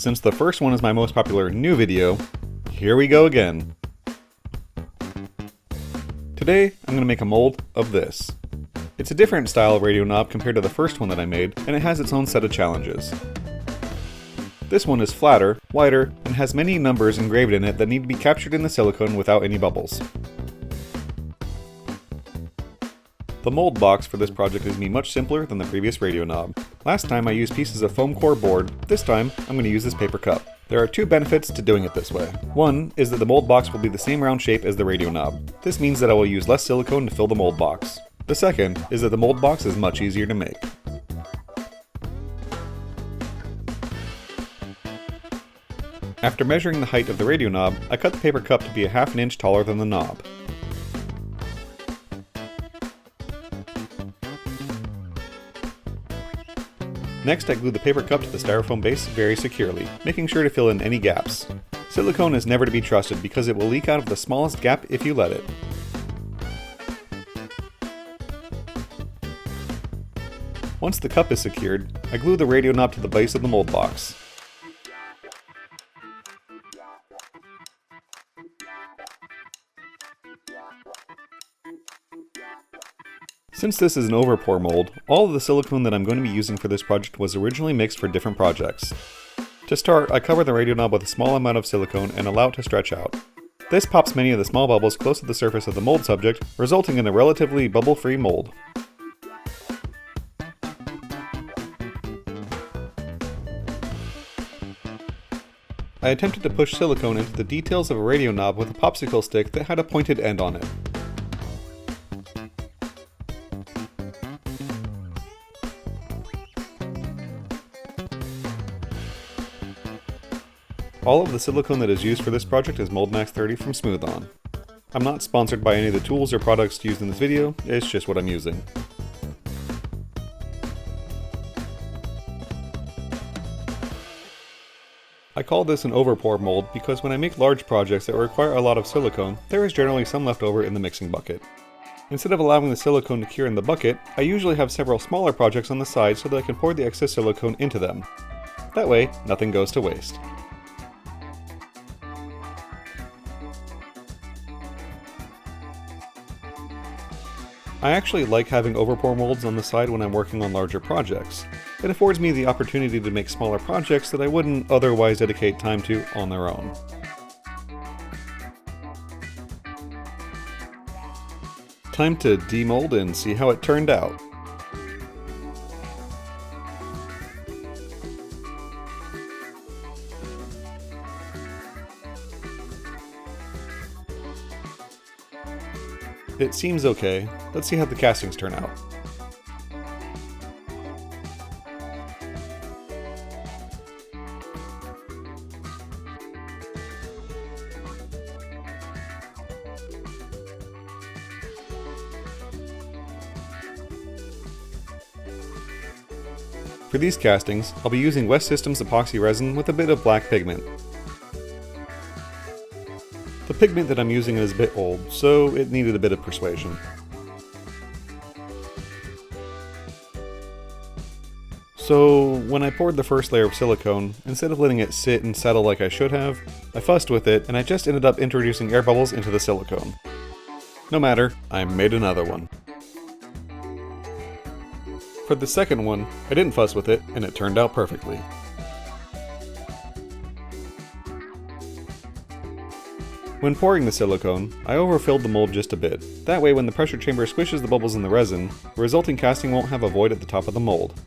since the first one is my most popular new video, here we go again. Today, I'm going to make a mold of this. It's a different style radio knob compared to the first one that I made, and it has its own set of challenges. This one is flatter, wider, and has many numbers engraved in it that need to be captured in the silicone without any bubbles. The mold box for this project is much simpler than the previous radio knob. Last time I used pieces of foam core board, this time I'm going to use this paper cup. There are two benefits to doing it this way. One is that the mold box will be the same round shape as the radio knob. This means that I will use less silicone to fill the mold box. The second is that the mold box is much easier to make. After measuring the height of the radio knob, I cut the paper cup to be a half an inch taller than the knob. Next, I glued the paper cup to the styrofoam base very securely, making sure to fill in any gaps. Silicone is never to be trusted because it will leak out of the smallest gap if you let it. Once the cup is secured, I glue the radio knob to the base of the mold box. Since this is an overpour mold, all of the silicone that I'm going to be using for this project was originally mixed for different projects. To start, I cover the radio knob with a small amount of silicone and allow it to stretch out. This pops many of the small bubbles close to the surface of the mold subject, resulting in a relatively bubble-free mold. I attempted to push silicone into the details of a radio knob with a popsicle stick that had a pointed end on it. All of the silicone that is used for this project is Mold Max 30 from Smooth On. I'm not sponsored by any of the tools or products used in this video, it's just what I'm using. I call this an overpour mold because when I make large projects that require a lot of silicone, there is generally some left over in the mixing bucket. Instead of allowing the silicone to cure in the bucket, I usually have several smaller projects on the side so that I can pour the excess silicone into them. That way, nothing goes to waste. I actually like having overpour molds on the side when I'm working on larger projects. It affords me the opportunity to make smaller projects that I wouldn't otherwise dedicate time to on their own. Time to demold and see how it turned out. It seems okay. Let's see how the castings turn out. For these castings, I'll be using West Systems epoxy resin with a bit of black pigment. The pigment that I'm using is a bit old, so it needed a bit of persuasion. So when I poured the first layer of silicone, instead of letting it sit and settle like I should have, I fussed with it and I just ended up introducing air bubbles into the silicone. No matter, I made another one. For the second one, I didn't fuss with it and it turned out perfectly. When pouring the silicone, I overfilled the mold just a bit. That way when the pressure chamber squishes the bubbles in the resin, the resulting casting won't have a void at the top of the mold.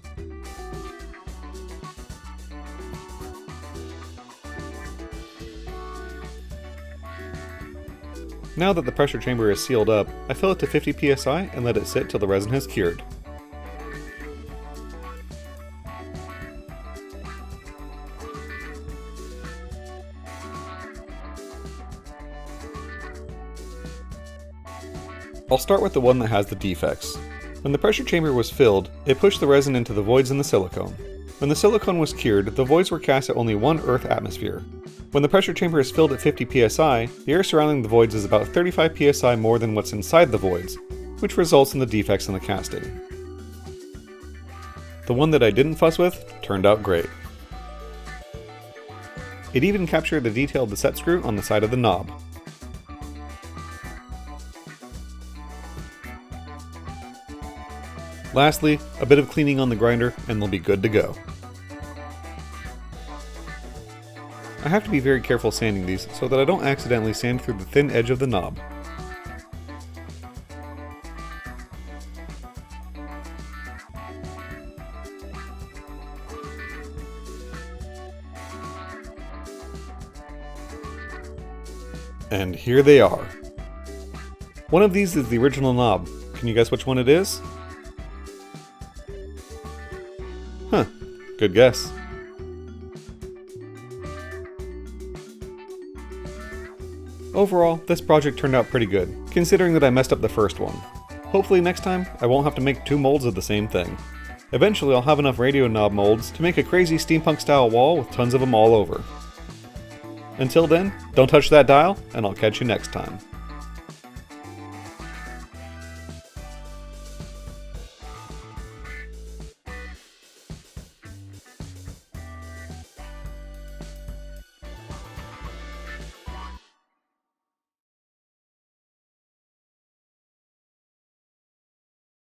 Now that the pressure chamber is sealed up, I fill it to 50 psi and let it sit till the resin has cured. I'll start with the one that has the defects. When the pressure chamber was filled, it pushed the resin into the voids in the silicone. When the silicone was cured, the voids were cast at only 1 Earth atmosphere. When the pressure chamber is filled at 50 psi, the air surrounding the voids is about 35 psi more than what's inside the voids, which results in the defects in the casting. The one that I didn't fuss with turned out great. It even captured the detail of the set screw on the side of the knob. Lastly, a bit of cleaning on the grinder and they'll be good to go. I have to be very careful sanding these so that I don't accidentally sand through the thin edge of the knob. And here they are. One of these is the original knob. Can you guess which one it is? Huh, good guess. Overall, this project turned out pretty good, considering that I messed up the first one. Hopefully next time, I won't have to make 2 molds of the same thing. Eventually I'll have enough radio knob molds to make a crazy steampunk style wall with tons of them all over. Until then, don't touch that dial, and I'll catch you next time.